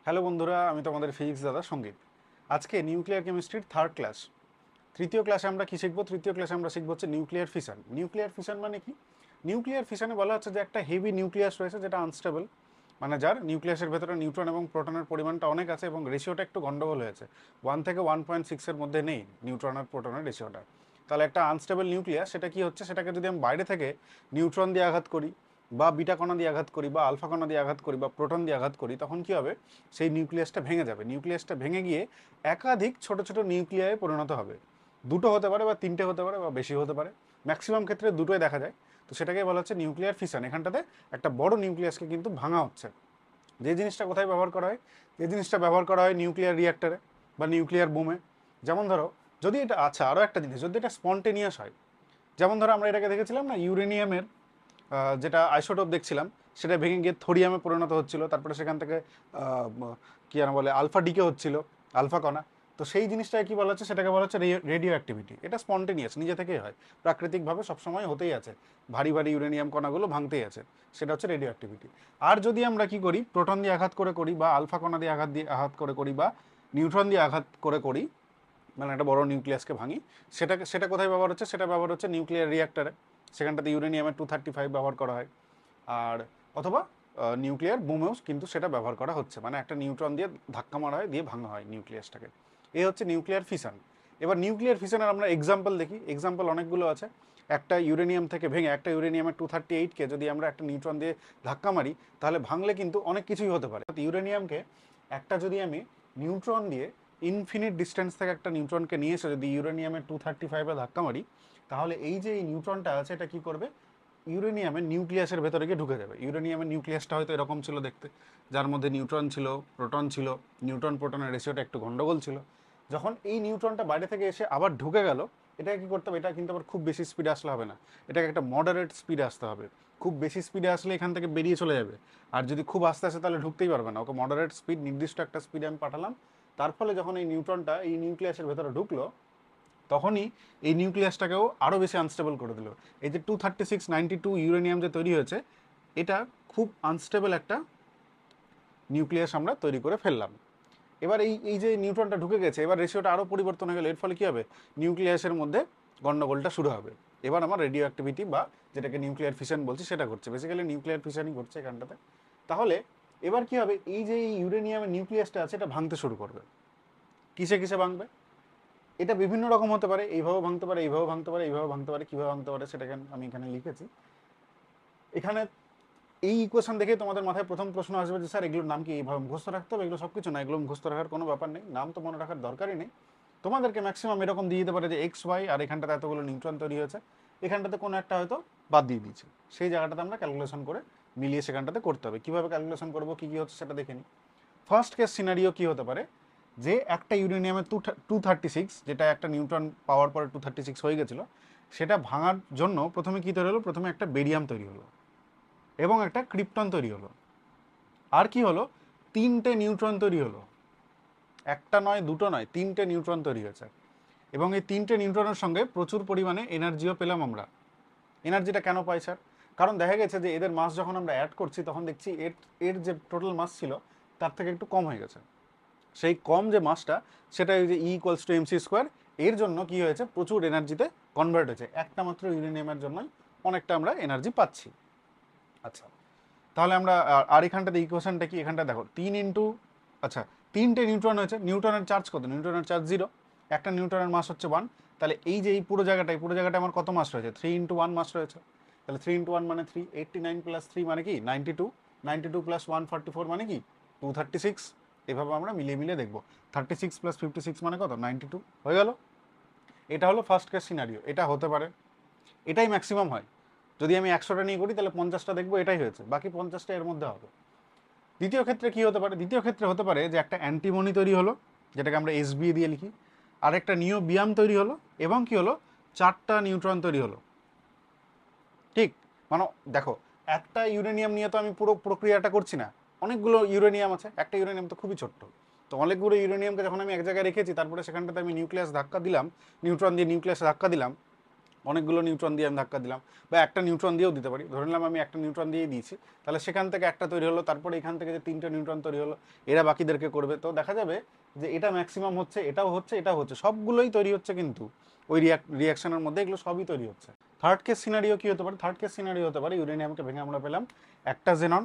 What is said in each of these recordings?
Hello বন্ধুরা, আমি তোমাদের ফিজিক্স দাদা সঙ্গীত। আজকে নিউক্লিয়ার কেমিস্ট্রির থার্ড ক্লাস, তৃতীয় ক্লাসে আমরা কি শিখবো? তৃতীয় ক্লাসে আমরা শিখবো হচ্ছে নিউক্লিয়ার ফিশন। নিউক্লিয়ার ফিশন মানে কি? নিউক্লিয়ার ফিশনে বলা হচ্ছে যে একটা হেভি নিউক্লিয়াস রয়েছে যেটা আনস্টেবল, মানে যার নিউক্লিয়াসের ভেতরে নিউট্রন এবং প্রোটনের পরিমাণটা অনেক আছে এবং রেশিওটা একটু গন্ডগোল হয়েছে। 1 থেকে 1.6-এর মধ্যে নেই নিউট্রন আর প্রোটনের রেশিওটা। তাহলে একটা আনস্টেবল নিউক্লিয়াস সেটা কি হচ্ছে, সেটাকে যদি আমি বাইরে থেকে নিউট্রন দিয়ে আঘাত করি বা বিটা কণা দিয়ে আঘাত করি বা আলফা কণা দিয়ে আঘাত করি বা প্রোটন দিয়ে আঘাত করি, তখন কি হবে? সেই নিউক্লিয়াসটা ভেঙে যাবে। নিউক্লিয়াসটা ভেঙে গিয়ে একাধিক ছোট ছোট নিউক্লিয়ায় পরিণত হবে। দুটো হতে পারে বা তিনটে হতে পারে বা বেশি হতে পারে, ম্যাক্সিমাম ক্ষেত্রে দুটোই দেখা যায়। তো সেটাকে বলা হচ্ছে নিউক্লিয়ার ফিশন। এখানটাতে একটা বড় নিউক্লিয়াসকে কিন্তু ভাঙা হচ্ছে। যে জিনিসটা কোথায় ব্যবহার করা হয়? যে জিনিসটা ব্যবহার করা হয় নিউক্লিয়ার রিঅ্যাক্টরে বা নিউক্লিয়ার বোমে। যেমন ধরো, যদি এটা, আচ্ছা আরও একটা জিনিস, যদি এটা স্পন্টেনিয়াস হয়, যেমন ধরো আমরা এটাকে দেখেছিলাম না, ইউরেনিয়ামের যেটা আইসোটোপ দেখছিলাম, সেটা ভেঙে গিয়ে থোরিয়ামে পরিণত হচ্ছিল, তারপরে সেখান থেকে কি যেন বলে আলফা ডিকে হচ্ছিল, আলফা কণা। তো সেই জিনিসটাকে কি বলা হচ্ছে? সেটাকে বলা হচ্ছে রেডিও অ্যাক্টিভিটি। এটা স্পন্টেনিয়াস, নিজে থেকেই হয়, প্রাকৃতিকভাবে সবসময় হতেই আছে, ভারী ভারী ইউরেনিয়াম কণাগুলো ভাঙতেই আছে, সেটা হচ্ছে রেডিও অ্যাক্টিভিটি। আর যদি আমরা কি করি, প্রোটন দিয়ে আঘাত করে করি বা আলফা কণা দিয়ে আঘাত করে করি বা নিউট্রন দিয়ে আঘাত করে করি, মানে একটা বড় নিউক্লিয়াসকে ভাঙি, সেটাকে সেটা কোথায় ব্যবহার হচ্ছে? সেটা ব্যবহার হচ্ছে নিউক্লিয়ার রিঅ্যাক্টরে। সেখানটাতে ইউরেনিয়ামের 235 ব্যবহার করা হয়। আর অথবা নিউক্লিয়ার বোমেও কিন্তু সেটা ব্যবহার করা হচ্ছে, মানে একটা নিউট্রন দিয়ে ধাক্কা মারা হয়, দিয়ে ভাঙা হয় নিউক্লিয়াসটাকে। এই হচ্ছে নিউক্লিয়ার ফিশন। এবার নিউক্লিয়ার ফিশনের আমরা এক্সাম্পল দেখি। এক্সাম্পল অনেকগুলো আছে। একটা ইউরেনিয়াম থেকে ভেঙে, একটা ইউরেনিয়ামের 238কে যদি আমরা একটা নিউট্রন দিয়ে ধাক্কা মারি, তাহলে ভাঙলে কিন্তু অনেক কিছুই হতে পারে। ইউরেনিয়ামকে একটা যদি আমি নিউট্রন দিয়ে ইনফিনিট ডিস্টেন্স থেকে একটা নিউট্রনকে নিয়ে এসে যদি ইউরেনিয়ামের 235-এ ধাক্কা মারি, তাহলে এই যে এই নিউট্রনটা আছে, এটা কি করবে? ইউরেনিয়ামের নিউক্লিয়াসের ভেতরে গিয়ে ঢুকে যাবে। ইউরেনিয়ামের নিউক্লিয়াসটা হয়তো এরকম ছিল দেখতে, যার মধ্যে নিউট্রন ছিল, প্রোটন ছিল, নিউট্রন প্রোটনের রেশিওটা একটু গন্ডগোল ছিল। যখন এই নিউট্রনটা বাইরে থেকে এসে আবার ঢুকে গেল, এটাকে কি করতে হবে? এটা কিন্তু আবার খুব বেশি স্পিডে আসলে হবে না, এটাকে একটা মডারেট স্পিডে আসতে হবে। খুব বেশি স্পিডে আসলে এখান থেকে বেরিয়ে চলে যাবে, আর যদি খুব আস্তে আসে তাহলে ঢুকতেই পারবে না। ওকে মডারেট স্পিড, নির্দিষ্ট একটা স্পিডে আমি পাঠালাম। তার ফলে যখন এই নিউট্রনটা এই নিউক্লিয়াসের ভেতরে ঢুকলো, তখনই এই নিউক্লিয়াসটাকেও আরও বেশি আনস্টেবল করে দিল। এই যে 236-92 ইউরেনিয়াম যে তৈরি হয়েছে, এটা খুব আনস্টেবল একটা নিউক্লিয়াস আমরা তৈরি করে ফেললাম। এবার এই এই যে নিউট্রনটা ঢুকে গেছে, এবার রেশিওটা আরও পরিবর্তন হয়ে গেল। এর ফলে কী হবে? নিউক্লিয়াসের মধ্যে গন্ডগোলটা শুরু হবে। এবার আমার রেডিও অ্যাক্টিভিটি বা যেটাকে নিউক্লিয়ার ফিশন বলছি সেটা ঘটছে, বেসিক্যালি নিউক্লিয়ার ফিশনই ঘটছে এখানটাতে। তাহলে এবার কি হবে? এই যে এই ইউরেনিয়ামের নিউক্লিয়াসটা আছে, এটা ভাঙতে শুরু করবে। কিসে কিসে ভাঙবে? এটা বিভিন্ন রকম হতে পারে, এইভাবে ভাঙতে পারে, এইভাবে ভাঙতে পারে, এইভাবে ভাঙতে পারে। কীভাবে ভাঙতে পারে সেটাকে আমি এখানে লিখেছি। এখানে এই ইকুয়েশন দেখে তোমাদের মাথায় প্রথম প্রশ্ন আসবে যে স্যার এগুলোর নাম কি? এইভাবে মুখস্থ রাখতে হবে? এগুলো সব কিছু না, এগুলো মুখস্থ রাখার কোনো ব্যাপার নেই, নাম তো মনে রাখার দরকারই নেই। তোমাদেরকে ম্যাক্সিমাম এরকম দিয়ে দিতে পারে যে এক্স ওয়াই, আর এখানটাতে এতগুলো নিউট্রন তৈরি হয়েছে, এখানটাতে কোনো একটা হয়তো বাদ দিয়ে দিয়েছে। সেই জায়গাটাতে আমরা ক্যালকুলেশন করে মিলিয়ে সেখানটাতে করতে হবে। কীভাবে ক্যালকুলেশন করবো, কী কী হচ্ছে সেটা দেখে নিই। ফার্স্ট কেস সিনারিও কী হতে পারে? যে একটা ইউরেনিয়ামের 236, যেটা একটা নিউট্রন পাওয়ার পরে 236 হয়ে গেছিলো, সেটা ভাঙার জন্য প্রথমে কী তৈরি হলো? প্রথমে একটা বেরিয়াম তৈরি হলো এবং একটা ক্রিপ্টন তৈরি হলো। আর কি হলো? তিনটে নিউট্রন তৈরি হলো। একটা নয়, দুটো নয়, তিনটে নিউট্রন তৈরি হয়েছে। এবং এই তিনটে নিউট্রনের সঙ্গে প্রচুর পরিমাণে এনার্জিও পেলাম আমরা। এনার্জিটা কেন পাই স্যার? কারণ দেখা গেছে যে এদের মাস যখন আমরা অ্যাড করছি, তখন দেখছি এর এর যে টোটাল মাস ছিল তার থেকে একটু কম হয়ে গেছে। সেই কম যে মাসটা, সেটা এই যে E=mc², এর জন্য কি হয়েছে? প্রচুর এনার্জিতে কনভার্ট হয়েছে। একটা মাত্র ইউরেনিয়ামের জন্যই অনেকটা আমরা এনার্জি পাচ্ছি। আচ্ছা, তাহলে আমরা আর এখানটাতে ইকুয়েশনটা কি? এখানটা দেখো 3 ইন্টু, আচ্ছা, তিনটে নিউট্রন হয়েছে। নিউট্রনের চার্জ কত? নিউট্রনের চার্জ 0। একটা নিউট্রনের মাস হচ্ছে 1। তাহলে এই যে এই পুরো জায়গাটা আমার কত মাস রয়েছে? 3 × 1 মাস রয়েছে। তাহলে 3 × 1 মানে 3, 89 + 3 মানে কি 92, 92 + 144 মানে কি 236। এভাবে আমরা মিলিয়ে মিলিয়ে দেখবো। 36 + 56 মানে কত? 92 হয়ে গেল। এটা হলো ফার্স্ট কেস সিনারিও। এটা হতে পারে, এটাই ম্যাক্সিমাম হয়। যদি আমি 100টা নিয়ে করি তাহলে 50টা দেখবো এটাই হয়েছে, বাকি 50টা এর মধ্যে হবে। দ্বিতীয় ক্ষেত্রে কি হতে পারে? দ্বিতীয় ক্ষেত্রে হতে পারে যে একটা অ্যান্টিমনি তৈরি হলো, যেটাকে আমরা SB দিয়ে লিখি, আর একটা নিওবিয়াম তৈরি হলো, এবং কি হলো? 4টা নিউট্রন তৈরি হলো। ঠিক, মানে দেখো, একটা ইউরেনিয়াম নিয়ে তো আমি পুরো প্রক্রিয়াটা করছি না, অনেকগুলো ইউরেনিয়াম আছে। একটা ইউরেনিয়াম তো খুবই ছোট্ট। তো অনেকগুলো ইউরেনিয়ামকে যখন আমি এক জায়গায় রেখেছি, তারপরে সেখানটাতে আমি নিউক্লিয়াস ধাক্কা দিলাম, নিউট্রন দিয়ে নিউক্লিয়াসে ধাক্কা দিলাম, অনেকগুলো নিউট্রন দিয়ে আমি ধাক্কা দিলাম, বা একটা নিউট্রন দিয়েও দিতে পারি, ধরে নিলাম আমি একটা নিউট্রন দিয়েই দিয়েছি, তাহলে সেখান থেকে একটা তৈরি হলো, তারপরে এখান থেকে যে 3টে নিউট্রন তৈরি হলো, এরা বাকিদেরকে করবে। তো দেখা যাবে যে এটা ম্যাক্সিমাম হচ্ছে, এটাও হচ্ছে, এটাও হচ্ছে, সবগুলোই তৈরি হচ্ছে, কিন্তু ওই রিয়াকশনের মধ্যে এগুলো সবই তৈরি হচ্ছে। থার্ড কেস সিনারিও কি হতে পারে? থার্ড কেস সিনারিও হতে পারে ইউরেনিয়ামকে ভেঙে আমরা পেলাম একটা জেনন,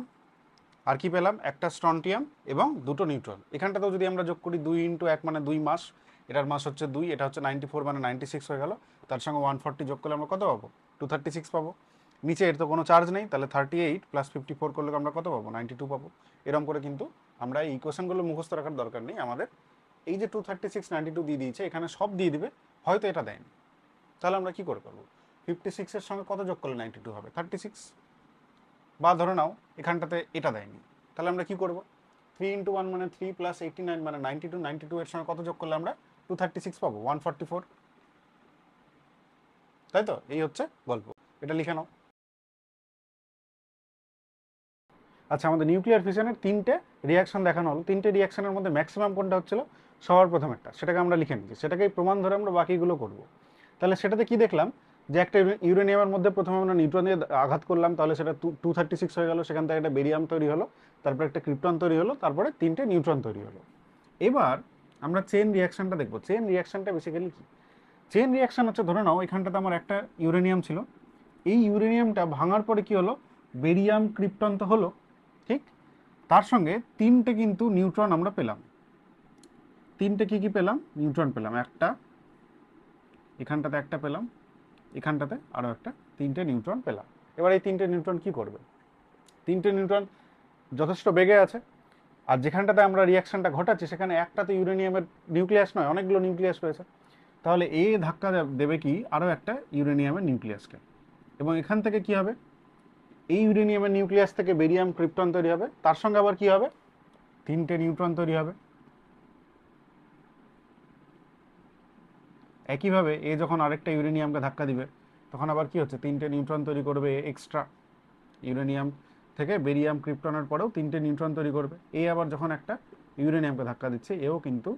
আর কি পেলাম? একটা স্ট্রন্টিয়াম এবং দুটো নিউট্রন। এখানটাতেও যদি আমরা যোগ করি 2 × 1 মানে 2 মাস, এটার মাস হচ্ছে 2, এটা হচ্ছে 94 মানে 96 হয়ে গেল, তার সঙ্গে 140 যোগ করলে আমরা কত পাবো? 236 পাবো। নিচে এর তো কোনো চার্জ নেই, তাহলে 38 + 54 করলে আমরা কত পাবো? 92 পাবো। এরকম করে কিন্তু আমরা এই ইকুয়েশনগুলো মুখস্থ রাখার দরকার নেই আমাদের, এই যে 236 92 দিয়ে দিয়েছে, এখানে সব দিয়ে দিবে, হয়তো এটা দেয়নি, তাহলে আমরা কি করে পারবো? 56 এর সঙ্গে কত যোগ করলে 92 হবে? 36। বা ধরে নাও এখানটাতে এটা দেয়নি, তাহলে আমরা কি করব? 3 × 1 মানে 3 + 89 মানে 92, 92 এর সঙ্গে কত যোগ করলে আমরা 236 পাবো? 144। তাই তো? এই হচ্ছে গল্প, এটা লিখে নাও। আচ্ছা, আমাদের নিউক্লিয়ার ফিশনের 3টে রিয়াকশন দেখানো হলো, 3টে রিয়াকশনের মধ্যে ম্যাক্সিমাম কোনটা হচ্ছিল? সবার প্রথম একটা, সেটাকে আমরা লিখে নিচ্ছি, সেটাকেই প্রমাণ ধরে আমরা বাকিগুলো করব। তাহলে সেটাতে কি দেখলাম? যে একটা ইউরেনিয়ামের মধ্যে প্রথমে আমরা নিউট্রন দিয়ে আঘাত করলাম, তাহলে সেটা 236 হয়ে গেল, সেখান থেকে একটা বেরিয়াম তৈরি হলো, তারপর একটা ক্রিপ্টন তৈরি হলো, তারপরে 3টে নিউট্রন তৈরি হলো। এবার আমরা চেন রিয়াকশনটা দেখবো। চেন রিয়াকশনটা বেসিক্যালি কি? চেন রিয়াকশন হচ্ছে, ধরে নাও এখানটাতে আমার একটা ইউরেনিয়াম ছিল, এই ইউরেনিয়ামটা ভাঙার পরে কি হলো? বেরিয়াম ক্রিপ্টন তো হলো, ঠিক? তার সঙ্গে 3টে কিন্তু নিউট্রন আমরা পেলাম। 3টে কি কি পেলাম? নিউট্রন পেলাম, একটা এখানটাতে একটা পেলাম, এখানটাতে আরও একটা, 3টে নিউট্রন পেলাম। এবার এই 3টে নিউট্রন কি করবে? 3টে নিউট্রন যথেষ্ট বেগে আছে, আর যেখানটাতে আমরা রিয়াকশনটা ঘটাচ্ছি সেখানে একটা তো ইউরেনিয়ামের নিউক্লিয়াস নয়, অনেকগুলো নিউক্লিয়াস রয়েছে, তাহলে এই ধাক্কা দেবে কি আরও একটা ইউরেনিয়ামের নিউক্লিয়াসকে, এবং এখান থেকে কি হবে? এই ইউরেনিয়ামের নিউক্লিয়াস থেকে বেরিয়াম ক্রিপ্টন তৈরি হবে, তার সঙ্গে আবার কি হবে? 3টে নিউট্রন তৈরি হবে। একইভাবে এ যখন আরেকটা ইউরেনিয়ামকে ধাক্কা দিবে, তখন আবার কি হচ্ছে? 3টে নিউট্রন তৈরি করবে এক্সট্রা, ইউরেনিয়াম থেকে বেরিয়াম ক্রিপ্টনের পরেও 3টে নিউট্রন তৈরি করবে। এ আবার যখন একটা ইউরেনিয়ামকে ধাক্কা দিচ্ছে, এও কিন্তু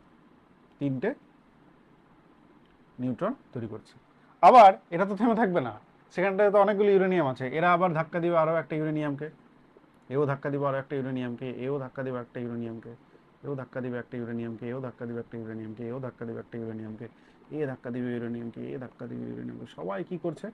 3টে নিউট্রন তৈরি করছে। আবার এটা তো থেমে থাকবে না, সেখানটায় তো অনেকগুলো ইউরেনিয়াম আছে, এরা আবার ধাক্কা দিবে আরও একটা ইউরেনিয়ামকে, এও ধাক্কা দিবে আরও একটা ইউরেনিয়ামকে, এও ধাক্কা দিবে একটা ইউরেনিয়ামকে, এও ধাক্কা দিবে একটা ইউরেনিয়ামকে, এও ধাক্কা দিবে একটা ইউরেনিয়ামকে, এও ধাক্কা দিবে একটা ইউরেনিয়ামকে, এ ধাক্কা দিবে ইউরেনিয়ামকে, এ ধাক্কা দিবে ইউরেনিয়ামকে, সবাই কি করছে?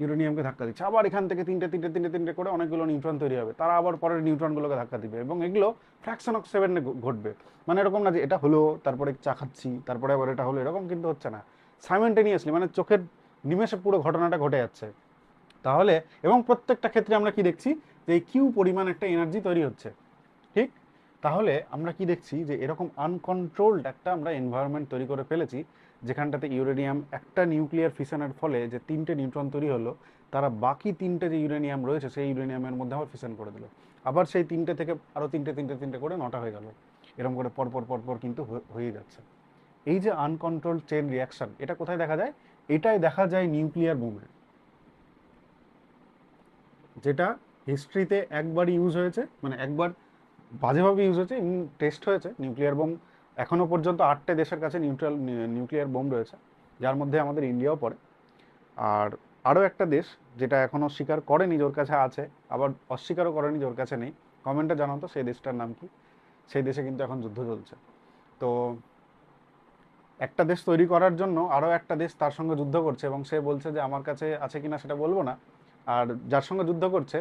ইউরেনিয়ামকে ধাক্কা দিচ্ছে। আবার এখান থেকে 3টে করে অনেকগুলো নিউট্রন তৈরি হবে, তারা আবার পরের নিউট্রনগুলোকে ধাক্কা দিবে, এবং এগুলো ফ্র্যাকশন অফ সেকেন্ডে ঘটবে। মানে এরকম না যে এটা হলো তারপরে চা খাচ্ছি তারপরে আবার এটা হলো, এরকম কিন্তু হচ্ছে না, সাইমেন্টেনিয়াসলি, মানে চোখের নিমেষে পুরো ঘটনাটা ঘটে যাচ্ছে। তাহলে এবং প্রত্যেকটা ক্ষেত্রে আমরা কি দেখছি? যে এই কিউ পরিমাণ একটা এনার্জি তৈরি হচ্ছে, ঠিক? তাহলে আমরা কি দেখছি? যে এরকম আনকন্ট্রোলড একটা আমরা এনভায়রনমেন্ট তৈরি করে ফেলেছি, যেখানটাতে ইউরেনিয়াম একটা নিউক্লিয়ার ফিশনের ফলে যে 3টে নিউট্রন তৈরি হলো, তারা বাকি 3টে যে ইউরেনিয়াম রয়েছে সেই ইউরেনিয়ামের মধ্যে আবার ফিশন করে দিল, আবার সেই 3টে থেকে আরও 3টে করে 9টা হয়ে গেল, এরকম করে পরপর কিন্তু হয়ে যাচ্ছে। এই যে আনকন্ট্রোলড চেন রিয়াকশন, এটা কোথায় দেখা যায়? এটাই দেখা যায় নিউক্লিয়ার বোমে, যেটা হিস্ট্রিতে একবার ইউজ হয়েছে, মানে একবার বাজেভাবে ইউজ হয়েছে, টেস্ট হয়েছে নিউক্লিয়ার বোম। এখনও পর্যন্ত 8টে দেশের কাছে নিউক্লিয়ার বোম রয়েছে, যার মধ্যে আমাদের ইন্ডিয়াও পড়ে। আর আরও একটা দেশ যেটা এখনও স্বীকার করেনি যে ওর কাছে আছে, আবার অস্বীকারও করেনি যে ওর কাছে নেই, কমেন্টে জানাও তো সেই দেশটার নাম কি। সেই দেশে কিন্তু এখন যুদ্ধ চলছে। তো একটা দেশ তৈরি করার জন্য আরও একটা দেশ তার সঙ্গে যুদ্ধ করছে, এবং সে বলছে যে আমার কাছে আছে কিনা সেটা বলবো না, আর যার সঙ্গে যুদ্ধ করছে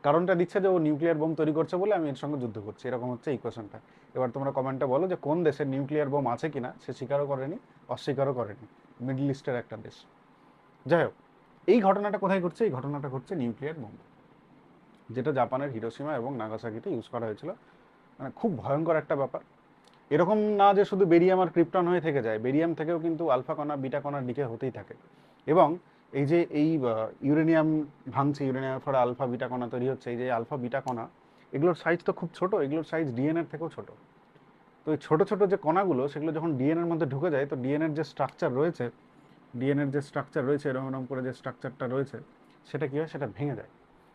কারণটা দিচ্ছে যে ও নিউক্লিয়ার বোম তৈরি করছে বলে আমি এর সঙ্গে যুদ্ধ করছি, এরকম হচ্ছে ইকুয়েশনটা। এবার তোমরা কমেন্টে বলো যে কোন দেশের নিউক্লিয়ার বোম আছে কিনা, সে স্বীকারও করেনি অস্বীকারও করেনি, মিডল ইস্টের একটা দেশ। যাই হোক, এই ঘটনাটা কোথায় ঘটছে? এই ঘটনাটা ঘটছে নিউক্লিয়ার বোম, যেটা জাপানের হিরোশিমা এবং নাগাসাকিতে ইউজ করা হয়েছিল। মানে খুব ভয়ঙ্কর একটা ব্যাপার। এরকম না যে শুধু বেরিয়াম আর ক্রিপ্টন হয়ে থেকে যায়, বেরিয়াম থেকেও কিন্তু আলফা কণা বিটা কণার দিকে হতেই থাকে। এবং এই যে এই ইউরেনিয়াম ভাঙছে, ইউরেনিয়ামের ফলে আলফা বিটা কণা তৈরি হচ্ছে, এই যে আলফা বিটা কণা, এগুলোর সাইজ তো খুব ছোট, এগুলোর সাইজ ডিএনএর থেকেও ছোট। তো এই ছোটো ছোটো যে কণাগুলো, সেগুলো যখন ডিএনএর মধ্যে ঢুকে যায়, তো ডিএনএর যে স্ট্রাকচার রয়েছে, এরকম এরকম করে যে স্ট্রাকচারটা রয়েছে, সেটা কী হয়? সেটা ভেঙে যায়।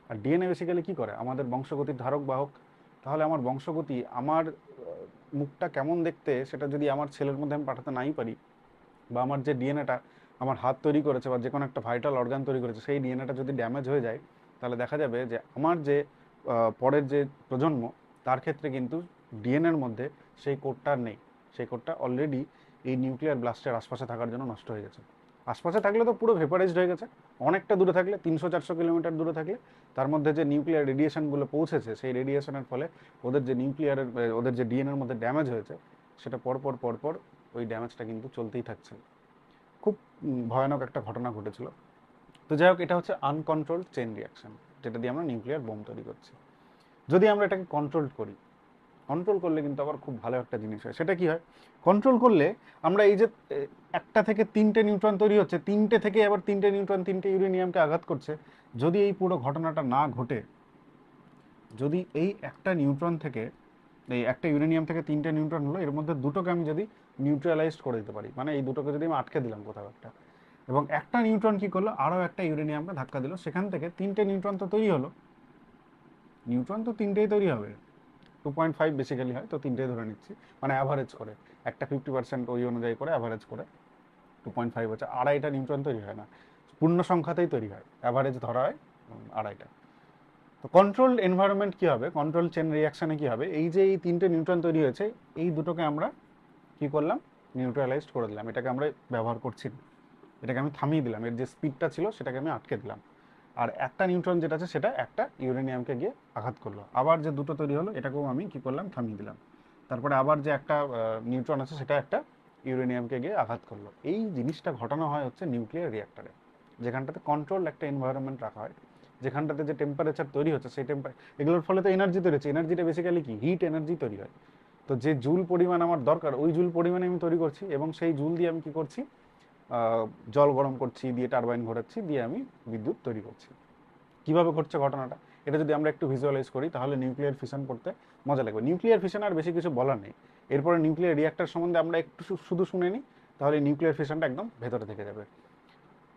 আর ডিএনএ বেসিক্যালি কী করে? আমাদের বংশগতির ধারক বাহক। তাহলে আমার বংশগতি, আমার মুখটা কেমন দেখতে, সেটা যদি আমার ছেলের মধ্যে আমি পাঠাতে নাই পারি, বা আমার যে ডিএনএটা আমার হাত তৈরি করেছে বা যে কোনো একটা ভাইটাল অর্গান তৈরি করেছে, সেই ডিএনএটা যদি ড্যামেজ হয়ে যায়, তাহলে দেখা যাবে যে আমার যে পরের যে প্রজন্ম, তার ক্ষেত্রে কিন্তু ডিএনএর মধ্যে সেই কোডটা নেই। সেই কোডটা অলরেডি এই নিউক্লিয়ার ব্লাস্টের আশপাশে থাকার জন্য নষ্ট হয়ে গেছে। আশপাশে থাকলে তো পুরো ভেপারাইজড হয়ে গেছে, অনেকটা দূরে থাকলে 300-400 কিলোমিটার দূরে থাকলে তার মধ্যে যে নিউক্লিয়ার রেডিয়েশনগুলো পৌঁছেছে, সেই রেডিয়েশনের ফলে ওদের যে নিউক্লিয়ারের ওদের যে ডিএনএর মধ্যে ড্যামেজ হয়েছে, সেটা পরপর পরপর ওই ড্যামেজটা কিন্তু চলতেই থাকছে। খুব ভয়ানক একটা ঘটনা ঘটেছিল। তো যাই হোক, এটা হচ্ছে আনকন্ট্রোলড চেইন রিয়াকশন, যেটা দিয়ে আমরা নিউক্লিয়ার বোম তৈরি করছি। যদি আমরা এটাকে কন্ট্রোল করি, কন্ট্রোল করলে কিন্তু আবার খুব ভালো একটা জিনিস হয়। সেটা কি হয়? কন্ট্রোল করলে আমরা এই যে একটা থেকে তিনটে নিউট্রন তৈরি হচ্ছে, তিনটে থেকে আবার তিনটে নিউট্রন তিনটে ইউরেনিয়ামকে আঘাত করছে, যদি এই পুরো ঘটনাটা না ঘটে, যদি এই একটা নিউট্রন থেকে, এই একটা ইউরেনিয়াম থেকে তিনটে নিউট্রন হলো, এর মধ্যে দুটোকে আমি যদি নিউট্রালাইজড করে দিতে পারি, মানে এই দুটোকে যদি আমি আটকে দিলাম কোথাও একটা, এবং একটা নিউট্রন কি করলো, আরও একটা ইউরেনিয়ামকে ধাক্কা দিল, সেখান থেকে তিনটে নিউট্রন তো তৈরি হলো। নিউট্রন তো তিনটেই তৈরি হবে, 2.5 বেসিক্যালি হয়, তো তিনটেই ধরে নিচ্ছি, মানে অ্যাভারেজ করে একটা 50% ওই অনুযায়ী করে অ্যাভারেজ করে 2.5 হচ্ছে, আড়াইটা নিউট্রন তৈরি হয় না, পূর্ণ সংখ্যাতেই তৈরি হয়, অ্যাভারেজ ধরা হয় আড়াইটা। তো কন্ট্রোল এনভায়রনমেন্ট কী হবে, কন্ট্রোল চেন রিয়াকশানে কী হবে, এই যে এই তিনটে নিউট্রন তৈরি হয়েছে, এই দুটোকে আমরা কী করলাম, নিউট্রালাইজড করে দিলাম, এটাকে আমরা ব্যবহার করছি না, এটাকে আমি থামিয়ে দিলাম, এর যে স্পিডটা ছিল সেটাকে আমি আটকে দিলাম। আর একটা নিউট্রন যেটা আছে সেটা একটা ইউরেনিয়ামকে গিয়ে আঘাত করলো, আবার যে দুটো তৈরি হলো এটাকেও আমি কী করলাম, থামিয়ে দিলাম। তারপরে আবার যে একটা নিউট্রন আছে সেটা একটা ইউরেনিয়ামকে গিয়ে আঘাত করলো। এই জিনিসটা ঘটানো হয় হচ্ছে নিউক্লিয়ার রিঅ্যাক্টরে, যেখানটাতে কন্ট্রোল একটা এনভায়রনমেন্ট রাখা হয়, যেখানটাতে যে টেম্পারেচার তৈরি হচ্ছে সেই এগুলোর ফলে তো এনার্জি তৈরি হচ্ছে, এনার্জিটা বেসিক্যালি কি, হিট এনার্জি তৈরি হয়। তো যে জুল পরিমাণ আমার দরকার, ওই জুল পরিমাণে আমি তৈরি করছি, এবং সেই জুল দিয়ে আমি কী করছি, জল গরম করছি, দিয়ে টারবাইন ঘোরাচ্ছি, দিয়ে আমি বিদ্যুৎ তৈরি করছি। কিভাবে ঘটছে ঘটনাটা, এটা যদি আমরা একটু ভিজুয়ালাইজ করি, তাহলে নিউক্লিয়ার ফিশন পড়তে মজা লাগবে। নিউক্লিয়ার ফিশন আর বেশি কিছু বলার নেই, এরপরে নিউক্লিয়ার রিঅ্যাক্টর সম্বন্ধে আমরা একটু শুধু শুনে নিই, তাহলে নিউক্লিয়ার ফিশনটা একদম ভেতরে থেকে যাবে।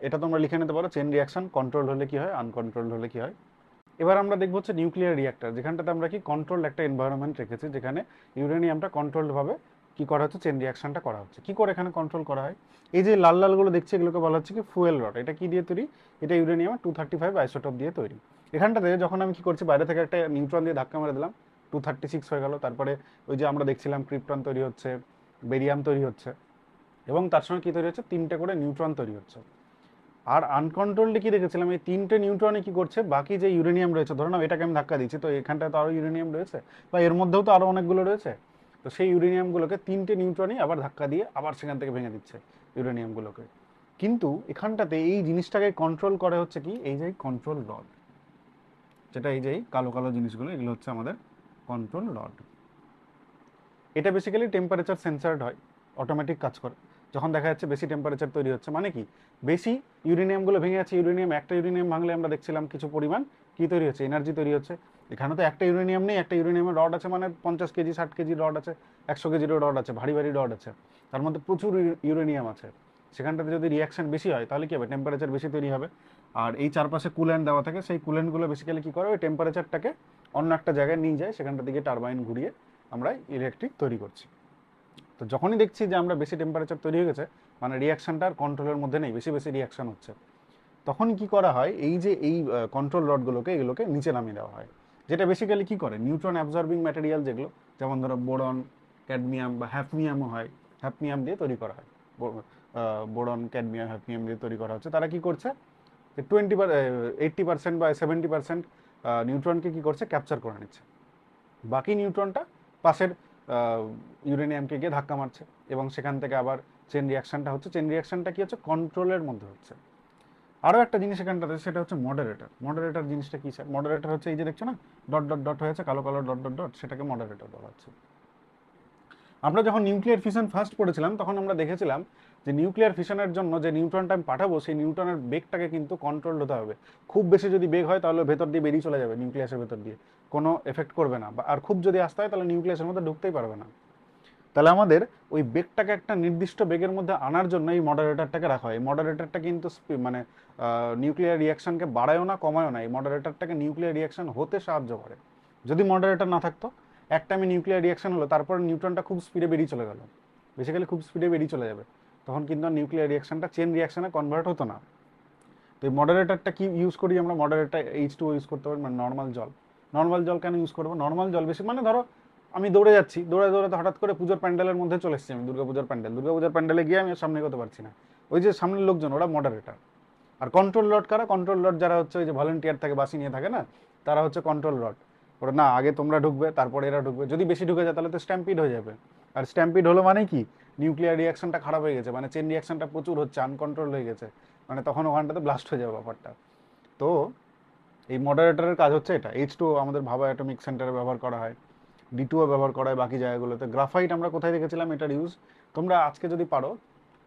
এটা তোমরা লিখে নিতে পারো, চেন রিয়াকশন কন্ট্রোল হলে কি হয়, আনকন্ট্রোল হলে কি হয়। এবার আমরা দেখবো হচ্ছে নিউক্লিয়ার রিঅ্যাক্টর, যেখানটাতে আমরা কি কন্ট্রোল একটা এনভায়রনমেন্ট রেখেছি, যেখানে ইউরেনিয়ামটা কন্ট্রোলভাবে কি করা হচ্ছে, চেন রিয়াকশনটা করা হচ্ছে। কি করে এখানে কন্ট্রোল করা হয়, এই যে লাল লালগুলো দেখছি, এগুলোকে বলা হচ্ছে কি ফুয়েল রড। এটা কি দিয়ে তৈরি, এটা ইউরেনিয়াম 235 আইসোটোপ দিয়ে তৈরি। এখানটাতে যখন আমি কি করছি, বাইরে থেকে একটা নিউট্রন দিয়ে ধাক্কা মেরে দিলাম, 236 হয়ে গেল। তারপরে ওই যে আমরা দেখছিলাম ক্রিপ্টন তৈরি হচ্ছে, বেরিয়াম তৈরি হচ্ছে, এবং তার সঙ্গে কি তৈরি হচ্ছে, তিনটে করে নিউট্রন তৈরি হচ্ছে। আর আনকন্ট্রোলড কি দেখেছিলাম, এই তিনটে নিউট্রনে কি করছে, বাকি যে ইউরেনিয়াম রয়েছে, ধরো না এটাকে আমি ধাক্কা দিচ্ছি, তো এখানটায় তো আরও ইউরেনিয়াম রয়েছে, বা এর মধ্যেও তো আরও অনেকগুলো রয়েছে, তো সেই ইউরেনিয়ামগুলোকে তিনটে নিউট্রনই আবার ধাক্কা দিয়ে আবার সেখান থেকে ভেঙে দিচ্ছে ইউরেনিয়ামগুলোকে। কিন্তু এখানটাতে এই জিনিসটাকে কন্ট্রোল করে হচ্ছে কি, এই যে কন্ট্রোল রড, যেটা এই যে কালো কালো জিনিসগুলো, এগুলো হচ্ছে আমাদের কন্ট্রোল রড। এটা বেসিক্যালি টেম্পারেচার সেন্সার্ড হয়, অটোমেটিক কাজ করে। যখন দেখা যাচ্ছে বেশি টেম্পারেচার তৈরি হচ্ছে, মানে কি, বেশি ইউরেনিয়ামগুলো ভেঙে যাচ্ছে, একটা ইউরেনিয়াম ভাঙলে আমরা দেখছিলাম কিছু পরিমাণ কি তৈরি হচ্ছে, এনার্জি তৈরি হচ্ছে। এখানে তো একটা ইউরেনিয়াম নেই, একটা ইউরেনিয়ামের রড আছে, মানে 50 কেজি 60 কেজি রড আছে, 100 কেজিরও রড আছে, ভারী ভারী রড আছে, তার মধ্যে প্রচুর ইউরেনিয়াম আছে। সেখানটাতে যদি রিয়াকশন বেশি হয়, তাহলে কি হবে, টেম্পারেচার বেশি তৈরি হবে। আর এই চারপাশে কুল্যান্ট দেওয়া থাকে, সেই কুল্যান্টগুলো বেসিক্যালি কী করে, ওই টেম্পারেচারটাকে অন্য একটা জায়গায় নিয়ে যায়, সেখানটা দিকে টারবাইন ঘুরিয়ে আমরা ইলেকট্রিক তৈরি করছি। তো যখনই দেখছি যে আমরা বেশি টেম্পারেচার তৈরি হয়ে গেছে, মানে রিয়াকশনটা আর কন্ট্রোলের মধ্যে নেই, বেশি বেশি রিয়াকশন হচ্ছে, তখন কি করা হয়, এই যে এই কন্ট্রোল রডগুলোকে, এগুলোকে নিচে নামিয়ে দেওয়া হয়। যেটা বেসিক্যালি কি করে, নিউট্রন অ্যাবজর্বিং ম্যাটেরিয়াল যেগুলো, যেমন ধরো বোরন, ক্যাডমিয়াম বা হ্যাফনিয়ামও হয়, হ্যাফনিয়াম দিয়ে তৈরি করা হয়, বোরন, ক্যাডমিয়াম, হ্যাফনিয়াম দিয়ে তৈরি করা হচ্ছে। তারা কি করছে, যে 80% বা 70% নিউট্রনকে কি করছে, ক্যাপচার করে নিচ্ছে, বাকি নিউট্রনটা পাশের ইউরেনিয়ামকে গিয়ে ধাক্কা মারছে, এবং সেখান থেকে আবার চেন রিয়াকশনটা হচ্ছে। চেন রিয়াকশনটা কি হচ্ছে, কন্ট্রোলের মধ্যে হচ্ছে। আরও একটা জিনিস এখানটাতে, সেটা হচ্ছে মডারেটর। মডারেটর জিনিসটা কি স্যার, মডারেটর হচ্ছে এই যে দেখছো না, ডট ডট ডট হয়েছে, কালো কালো ডট ডট ডট, সেটাকে মডারেটর বলা হচ্ছে। আমরা যখন নিউক্লিয়ার ফিশন ফার্স্ট পড়েছিলাম, তখন আমরা দেখেছিলাম যে নিউক্লিয়ার ফিশনের জন্য যে নিউট্রনটা আমি পাঠাবো, সেই নিউট্রনের বেগটাকে কিন্তু কন্ট্রোল হতে হবে। খুব বেশি যদি বেগ হয়, তাহলে ভেতর দিয়ে বেরিয়ে চলে যাবে, নিউক্লিয়াসের ভেতর দিয়ে কোনো এফেক্ট করবে না, আর খুব যদি আসতে হয়, তাহলে নিউক্লিয়াসের মধ্যে ঢুকতেই পারবে না। তাহলে আমাদের ওই বেগটাকে একটা নির্দিষ্ট বেগের মধ্যে আনার জন্য এই মডারেটরটাকে রাখা হয়। এই মডারেটরটা কিন্তু মানে নিউক্লিয়ার রিয়াকশনকে বাড়ায়ও না, কমায়ও না, এই মডারেটরটাকে নিউক্লিয়ার রিয়াকশন হতে সাহায্য করে। যদি মডারেটর না থাকতো, একটা আমি নিউক্লিয়ার রিয়াকশন হলো, তারপর নিউট্রনটা খুব স্পিডে বেরিয়ে চলে গেল, বেসিক্যালি খুব স্পিডে বেরিয়ে চলে যাবে, তখন কিন্তু আর নিউক্লিয়ার রিয়াকশনটা চেন রিয়াকশনে কনভার্ট হতো না। তো এই মডারেটরটা কি ইউজ করি আমরা? মডারেটর H2O ইউজ করতে পারি, মানে নর্মাল জল। নর্মাল জল কেন ইউজ করবো? নর্মাল জল বেশি, মানে ধরো আমি দৌড়ে যাচ্ছি, দৌড়ে দৌড়ে তো হঠাৎ করে পুজোর প্যান্ডেলের মধ্যে চলে এসেছি আমি, দুর্গাপূজার প্যান্ডেলে গিয়ে আমি আর সামনে এগোতে পারছি না। ওই যে সামনের লোকজন, ওরা মডারেটর। আর কন্ট্রোল রড কারা? কন্ট্রোল রড যারা হচ্ছে ওই যে ভলেন্টিয়ার থাকে, বাসি নিয়ে থাকে না, তারা হচ্ছে কন্ট্রোল রড। ওরা না, আগে তোমরা ঢুকবে তারপরে এরা ঢুকবে। যদি বেশি ঢুকে যায় তাহলে তো স্ট্যাম্পিড হয়ে যাবে। আর স্ট্যাম্পিড হলো মানে কি? নিউক্লিয়ার রিয়াকশনটা খারাপ হয়ে গেছে, মানে চেন রিয়াকশনটা প্রচুর হচ্ছে, আনকন্ট্রোল হয়ে গেছে, মানে তখন ওখানটাতে ব্লাস্ট হয়ে যাবে ব্যাপারটা। তো এই মডারেটরের কাজ হচ্ছে এটা। H2O আমাদের ভাবা অ্যাটমিক সেন্টারে ব্যবহার করা হয়, D2O ব্যবহার করা হয় বাকি জায়গাগুলোতে। গ্রাফাইট আমরা কোথায় দেখেছিলাম এটার ইউজ? তোমরা আজকে যদি পারো,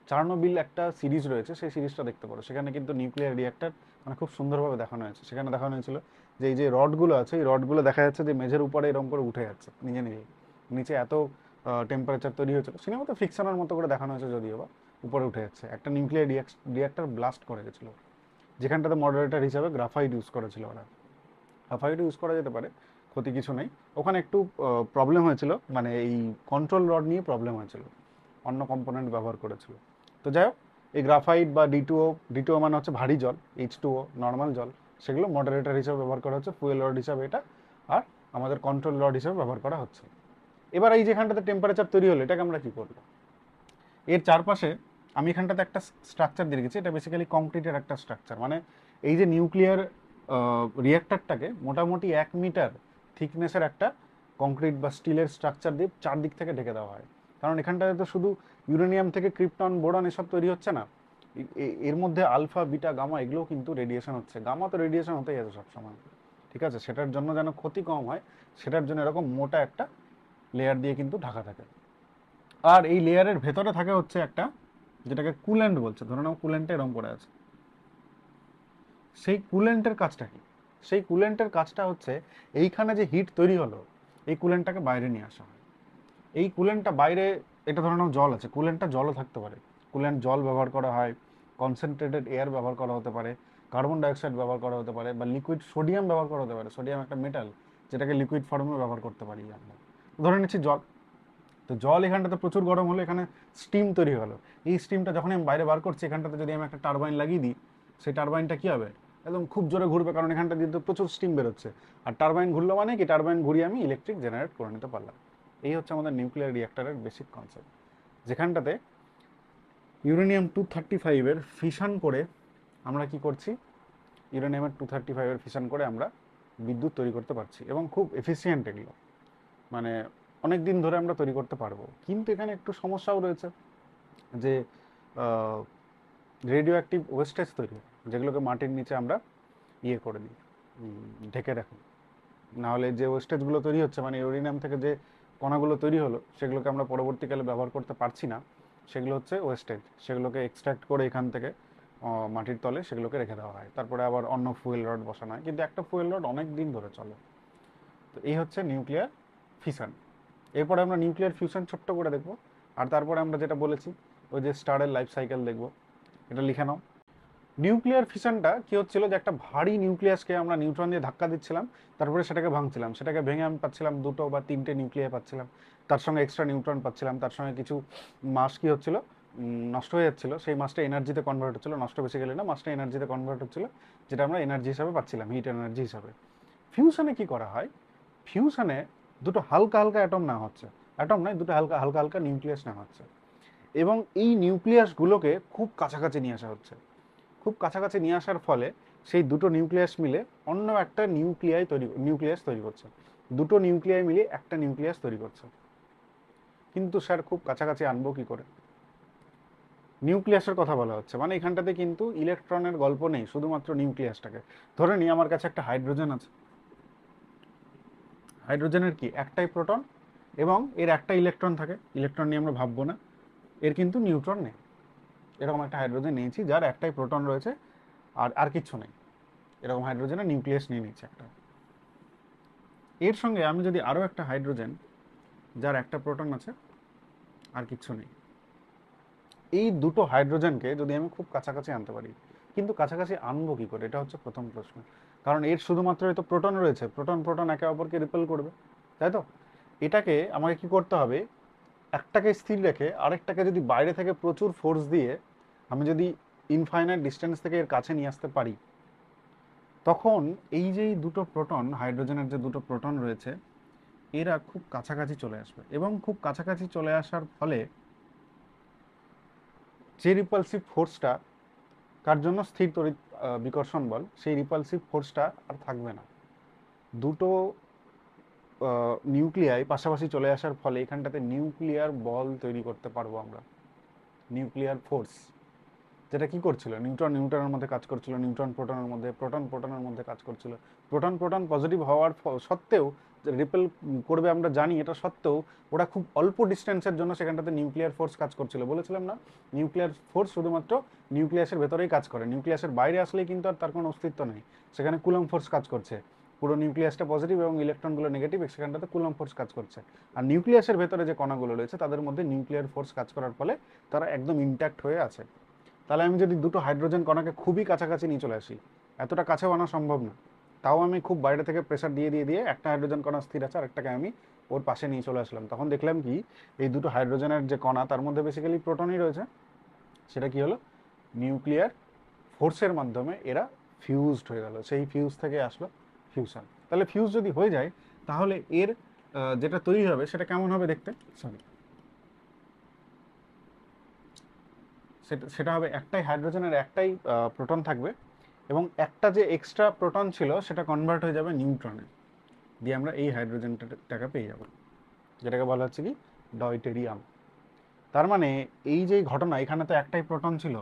চার্নোবিল একটা সিরিজ রয়েছে, সেই সিরিজটা দেখতে পারো। সেখানে কিন্তু নিউক্লিয়ার রিঅ্যাক্টর মানে খুব সুন্দরভাবে দেখানো হয়েছে। সেখানে দেখানো হয়েছিল যে এই যে রডগুলো আছে, এই রডগুলো দেখা যাচ্ছে যে মেঝের উপরে এরকম করে উঠে যাচ্ছে নিজে নিজেই, নিচে এত টেম্পারেচার তৈরি হয়েছিল। সিনেমাতে ফিকশনের মতো করে দেখানো হয়েছে যদিও বা, উপরে উঠে যাচ্ছে। একটা নিউক্লিয়ার রিঅ্যাক্টর ব্লাস্ট করে গেছিলো, যেখানটাতে মডারেটর হিসাবে গ্রাফাইট ইউজ করেছিল ওরা। গ্রাফাইট ইউজ করা যেতে পারে, ক্ষতি কিছু নেই। ওখানে একটু প্রবলেম হয়েছিল, মানে এই কন্ট্রোল রড নিয়ে প্রবলেম হয়েছিল, অন্য কম্পোনেন্ট ব্যবহার করেছিল। তো যাই হোক, এই গ্রাফাইট বা D2O মানে হচ্ছে ভারী জল, H2O নর্মাল জল, সেগুলো মডারেটর হিসেবে ব্যবহার করা হচ্ছে, ফুয়েল রড হিসাবে এটা, আর আমাদের কন্ট্রোল রড হিসেবে ব্যবহার করা হচ্ছে। এবার এই যেখানটাতে টেম্পারেচার তৈরি হলো, এটাকে আমরা কি করবো? এর চারপাশে আমি এখানটাতে একটা স্ট্রাকচার দিয়ে রেখেছি। এটা বেসিক্যালি কংক্রিটের একটা স্ট্রাকচার, মানে এই যে নিউক্লিয়ার রিঅ্যাক্টরটাকে মোটামুটি 1 মিটার থিকনেসের একটা কংক্রিট বা স্টিলের স্ট্রাকচার দিয়ে চারদিক থেকে ঢেকে দেওয়া হয়। কারণ এখানটাতে তো শুধু ইউরেনিয়াম থেকে ক্রিপ্টন, বোরন এসব তৈরি হচ্ছে না, এর মধ্যে আলফা, বিটা, গামা এগুলোও কিন্তু রেডিয়েশন হচ্ছে। গামা তো রেডিয়েশন হতেই আছে সবসময়, ঠিক আছে? সেটার জন্য যেন ক্ষতি কম হয়, সেটার জন্য এরকম মোটা একটা লেয়ার দিয়ে কিন্তু ঢাকা থাকে। আর এই লেয়ারের ভেতরে থাকে হচ্ছে একটা, যেটাকে কুল্যান্ট বলছে। ধরে নাও কুল্যান্টে এরকম পড়ে আছে। সেই কুল্যান্টের কাজটা কি? সেই কুল্যান্টের কাজটা হচ্ছে এইখানে যে হিট তৈরি হলো, এই কুল্যান্টটাকে বাইরে নিয়ে আসা হয়। এই কুল্যান্টটা বাইরে, এটা ধরে নাও জল আছে, কুল্যান্টটা জলও থাকতে পারে। কুল্যান্ট জল ব্যবহার করা হয়, কনসেন্ট্রেটেড এয়ার ব্যবহার করা হতে পারে, কার্বন ডাইঅক্সাইড ব্যবহার করা হতে পারে, বা লিকুইড সোডিয়াম ব্যবহার করা হতে পারে। সোডিয়াম একটা মেটাল, যেটাকে লিকুইড ফর্মে ব্যবহার করতে পারি আমরা। ধরে নিচ্ছি জল। তো জল এখানটাতে প্রচুর গরম হলো, এখানে স্টিম তৈরি হলো। এই স্টিমটা যখন আমি বাইরে বার করছি, এখানটাতে যদি আমি একটা টারবাইন লাগিয়ে দিই, সেই টারবাইনটা কী হবে? একদম খুব জোরে ঘুরবে, কারণ এখানটা কিন্তু প্রচুর স্টিম বেরোচ্ছে। আর টারবাইন ঘুরলো মানে কি? টারবাইন ঘুরিয়ে আমি ইলেকট্রিক জেনারেট করে নিতে পারলাম। এই হচ্ছে আমাদের নিউক্লিয়ার রিঅ্যাক্টরের বেসিক কনসেপ্ট, যেখানটাতে ইউরেনিয়াম-235 ফিশন করে আমরা কি করছি? ইউরেনিয়ামের-235 ফিশন করে আমরা বিদ্যুৎ তৈরি করতে পারছি, এবং খুব এফিসিয়েন্ট এগুলো, মানে অনেক দিন ধরে আমরা তৈরি করতে পারবো। কিন্তু এখানে একটু সমস্যাও রয়েছে, যে রেডিও অ্যাক্টিভ ওয়েস্টেজ তৈরি হয়, যেগুলোকে মাটির নিচে আমরা ইয়ে করে দিই, ঢেকে রাখি। নাহলে যে ওয়েস্টেজগুলো তৈরি হচ্ছে, মানে ইউরেনিয়াম থেকে যে কণাগুলো তৈরি হলো, সেগুলোকে আমরা পরবর্তীকালে ব্যবহার করতে পারছি না। সেগুলো হচ্ছে ওয়েস্টেজ, সেগুলোকে এক্সট্র্যাক্ট করে এখান থেকে মাটির তলে সেগুলোকে রেখে দেওয়া হয়, তারপরে আবার অন্য ফুয়েল রড বসানো হয়। কিন্তু একটা ফুয়েল রড অনেক দিন ধরে চলে। তো এই হচ্ছে নিউক্লিয়ার ফিশন। এরপরে আমরা নিউক্লিয়ার ফিউশন ছোট্ট করে দেখব। আর তারপরে আমরা যেটা বলেছি, ওই যে স্টারের লাইফ সাইকেল দেখব। এটা লিখে নাও। নিউক্লিয়ার ফিশনটা কি হচ্ছিল, যে একটা ভারী নিউক্লিয়াসকে আমরা নিউট্রন দিয়ে ধাক্কা দিচ্ছিলাম, তারপরে সেটাকে ভাঙছিলাম। সেটাকে ভেঙে আমি পাচ্ছিলাম 2 বা 3টে নিউক্লিয়াই পাচ্ছিলাম, তার সঙ্গে এক্সট্রা নিউট্রন পাচ্ছিলাম, তার সঙ্গে কিছু মাস কি হচ্ছিল, নষ্ট হয়ে যাচ্ছিল। সেই মাসটা এনার্জিতে কনভার্ট হচ্ছিল, নষ্ট বেসিক্যালি না, মাসটা এনার্জিতে কনভার্ট হচ্ছিল, যেটা আমরা এনার্জি হিসাবে পাচ্ছিলাম, হিট এনার্জি হিসাবে। ফিউশনে কি করা হয়? ফিউশনে দুটো হালকা হালকা অ্যাটম নেওয়া হচ্ছে, অ্যাটম নয়, দুটো হালকা হালকা হালকা নিউক্লিয়াস নেওয়া হচ্ছে, এবং এই নিউক্লিয়াসগুলোকে খুব কাছাকাছি নিয়ে আসা হচ্ছে। খুব কাছাকাছি নিয়ে আসার ফলে সেই দুটো নিউক্লিয়াস মিলে অন্য একটা নিউক্লিয়াস তৈরি করছে। দুটো নিউক্লিয়াই মিলে একটা নিউক্লিয়াস তৈরি করছে। কিন্তু স্যার খুব কাছাকাছি আনবো কি করে? নিউক্লিয়াসের কথা বলা হচ্ছে, মানে এখানটাতে কিন্তু ইলেকট্রনের গল্প নেই, শুধুমাত্র নিউক্লিয়াসটাকে। ধরে নিই আমার কাছে একটা হাইড্রোজেন আছে। হাইড্রোজেনের কি একটাই প্রোটন, এবং এর একটা ইলেকট্রন থাকে। ইলেকট্রন নিয়ে আমরা ভাববো না, এর কিন্তু নিউট্রন নেই। এরকম একটা হাইড্রোজেন নিয়েছি যার একটাই প্রোটন রয়েছে, আর আর কিচ্ছু নেই। এরকম হাইড্রোজেনের নিউক্লিয়াস নিয়ে নিচ্ছে একটা। এর সঙ্গে আমি যদি আরও একটা হাইড্রোজেন, যার একটা প্রোটন আছে আর কিচ্ছু নেই, এই দুটো হাইড্রোজেনকে যদি আমি খুব কাছাকাছি আনতে পারি, কিন্তু কাছাকাছি আনবো কি করে? এটা হচ্ছে প্রথম প্রশ্ন। কারণ এর শুধুমাত্র তো প্রোটন রয়েছে, প্রোটন প্রোটন একে অপরকে রিপেল করবে, তাই তো? এটাকে আমাকে কি করতে হবে? একটাকে স্থির রেখে আরেকটাকে যদি বাইরে থেকে প্রচুর ফোর্স দিয়ে আমি যদি ইনফাইনাইট ডিস্টেন্স থেকে এর কাছে নিয়ে আসতে পারি, তখন এই যে দুটো প্রোটন, হাইড্রোজেনের যে দুটো প্রোটন রয়েছে, এরা খুব কাছাকাছি চলে আসবে এবং খুব কাছাকাছি চলে আসার ফলে যে রিপালসিভ ফোর্সটা, কার জন্য স্থির তড়িৎ বিকর্ষণ বল, সেই রিপালসিভ ফোর্সটা আর থাকবে না। দুটো নিউক্লিয়াই পাশাপাশি চলে আসার ফলে এখানটাতে নিউক্লিয়ার বল তৈরি করতে পারবো আমরা, নিউক্লিয়ার ফোর্স। যেটা কি করছিল, নিউট্রন নিউট্রনের মধ্যে কাজ করছিল, নিউট্রন প্রোটনের মধ্যে, প্রোটন প্রোটনের মধ্যে কাজ করছিল। প্রোটন প্রোটন পজিটিভ হওয়ার সত্ত্বেও, রিপেল করবে আমরা জানি, এটা সত্ত্বেও ওরা খুব অল্প ডিস্টেন্সের জন্য সেখানটাতে নিউক্লিয়ার ফোর্স কাজ করছিল। বলেছিলাম না, নিউক্লিয়ার ফোর্স শুধুমাত্র নিউক্লিয়াসের ভেতরেই কাজ করে, নিউক্লিয়াসের বাইরে আসলেই কিন্তু আর তার কোনো অস্তিত্ব নেই। সেখানে কুলম ফোর্স কাজ করছে, পুরো নিউক্লিয়াসটা পজিটিভ এবং ইলেকট্রনগুলো নেগেটিভ, সেখানটাতে কুলম ফোর্স কাজ করছে। আর নিউক্লিয়াসের ভেতরে যে কণাগুলো রয়েছে তাদের মধ্যে নিউক্লিয়ার ফোর্স কাজ করার ফলে তারা একদম ইনট্যাক্ট হয়ে আছে। তাহলে আমি যদি দুটো হাইড্রোজেন কণাকে খুবই কাছাকাছি নিয়ে চলে আসি, এতটা কাছেও আনা সম্ভব না, তাও আমি খুব বাইরে থেকে প্রেসার দিয়ে দিয়ে দিয়ে একটা হাইড্রোজেন কণা স্থির আছে আর একটাকে আমি ওর পাশে নিয়ে চলে আসলাম, তখন দেখলাম কি এই দুটো হাইড্রোজেনের যে কণা তার মধ্যে বেসিক্যালি প্রোটনই রয়েছে। সেটা কি হলো, নিউক্লিয়ার ফোর্সের মাধ্যমে এরা ফিউজড হয়ে গেল, সেই ফিউজ থেকে আসলো ফিউশন। তাহলে ফিউজ যদি হয়ে যায় তাহলে এর যেটা তৈরি হবে সেটা কেমন হবে দেখতে, সরি, সেটা হবে একটাই হাইড্রোজেনের একটাই প্রোটন থাকবে এবং একটা যে এক্সট্রা প্রোটন ছিল সেটা কনভার্ট হয়ে যাবে নিউট্রনে, দিয়ে আমরা এই হাইড্রোজেনটাকে পেয়ে যাব, যেটাকে বলা হচ্ছে কি ডয়টেরিয়াম। তার মানে এই যে ঘটনা, এখানে তো একটাই প্রোটন ছিল,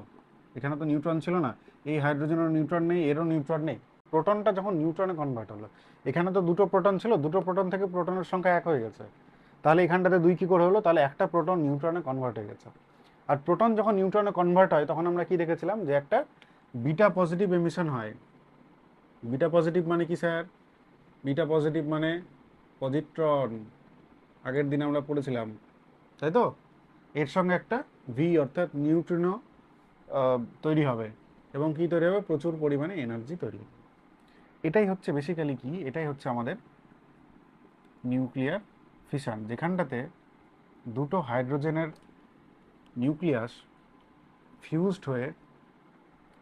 এখানে তো নিউট্রন ছিল না, এই হাইড্রোজেনের নিউট্রন নেই, এরও নিউট্রন নেই। প্রোটনটা যখন নিউট্রনে কনভার্ট হলো, এখানে তো দুটো প্রোটন ছিল, দুটো প্রোটন থেকে প্রোটনের সংখ্যা এক হয়ে গেছে, তাহলে এখানটাতে দুই কী করে হলো, তাহলে একটা প্রোটন নিউট্রনে কনভার্ট হয়ে গেছে। আর প্রোটন যখন নিউট্রনে কনভার্ট হয় তখন আমরা কি দেখেছিলাম, যে একটা বিটা পজিটিভ এমিশন হয়। বিটা পজিটিভ মানে কি স্যার? বিটা পজিটিভ মানে পজিট্রন, আগের দিন আমরা পড়েছিলাম, তাই তো? এর সঙ্গে একটা ভি অর্থাৎ নিউট্রিনো তৈরি হবে এবং কি তৈরি হবে, প্রচুর পরিমাণে এনার্জি তৈরি হবে। এটাই হচ্ছে বেসিক্যালি কি, এটাই হচ্ছে আমাদের নিউক্লিয়ার ফিশন, যেখানটাতে দুটো হাইড্রোজেনের নিউক্লিয়াস ফিউজড হয়ে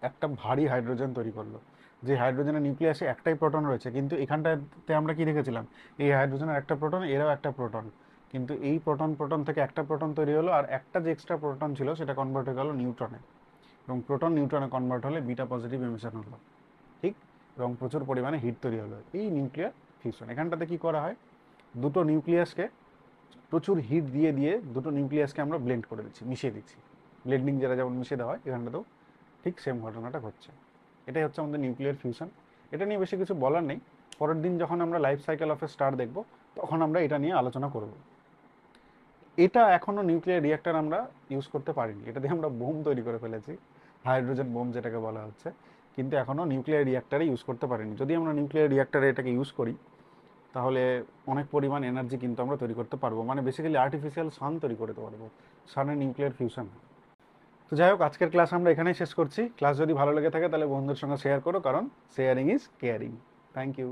একটা ভারী হাইড্রোজেন তৈরি করলো। যে হাইড্রোজেনের নিউক্লিয়াসে একটাই প্রোটন রয়েছে, কিন্তু এখানটাতে আমরা কি দেখেছিলাম, এই হাইড্রোজেনের একটা প্রোটন, এরাও একটা প্রোটন, কিন্তু এই প্রোটন প্রোটন থেকে একটা প্রোটন তৈরি হলো আর একটা যে এক্সট্রা প্রোটন ছিল সেটা কনভার্ট হয়ে গেল নিউট্রনে, এবং প্রোটন নিউট্রনে কনভার্ট হলে বিটা পজিটিভ এমিশন হলো, ঠিক, এবং প্রচুর পরিমাণে হিট তৈরি হলো, এই নিউক্লিয়ার ফিউশন। এখানটাতে কি করা হয়, দুটো নিউক্লিয়াসকে প্রচুর হিট দিয়ে দিয়ে দুটো নিউক্লিয়াসকে আমরা ব্লেন্ড করে দিচ্ছি, মিশিয়ে দিচ্ছি, ব্লেন্ডিং যেটা যেমন মিশিয়ে দেওয়া হয়, এখানটাতেও ঠিক সেম ঘটনাটা ঘটছে। এটাই হচ্ছে আমাদের নিউক্লিয়ার ফিউশন। এটা নিয়ে বেশি কিছু বলার নেই, পরের দিন যখন আমরা life cycle of A star দেখব তখন আমরা এটা নিয়ে আলোচনা করব। এটা এখনও নিউক্লিয়ার রিঅ্যাক্টর আমরা ইউজ করতে পারিনি, এটা দিয়ে আমরা বোম তৈরি করে ফেলেছি, হাইড্রোজেন বোম যেটাকে বলা হচ্ছে, কিন্তু এখনও নিউক্লিয়ার রিঅ্যাক্টারে ইউজ করতে পারিনি। যদি আমরা নিউক্লিয়ার রিঅ্যাক্টারে এটাকে ইউজ করি তাহলে অনেক পরিমাণ এনার্জি কিন্তু আমরা তৈরি করতে পারবো, মানে বেসিক্যালি আর্টিফিশিয়াল সান তৈরি করতে পারবো, সানের নিউক্লিয়ার ফিউশন। তো যাই হোক, আজকের ক্লাস আমরা এখানেই শেষ করছি। ক্লাস যদি ভালো লেগে থাকে তাহলে বন্ধুদের সঙ্গে শেয়ার করো, কারণ sharing is caring. Thank you.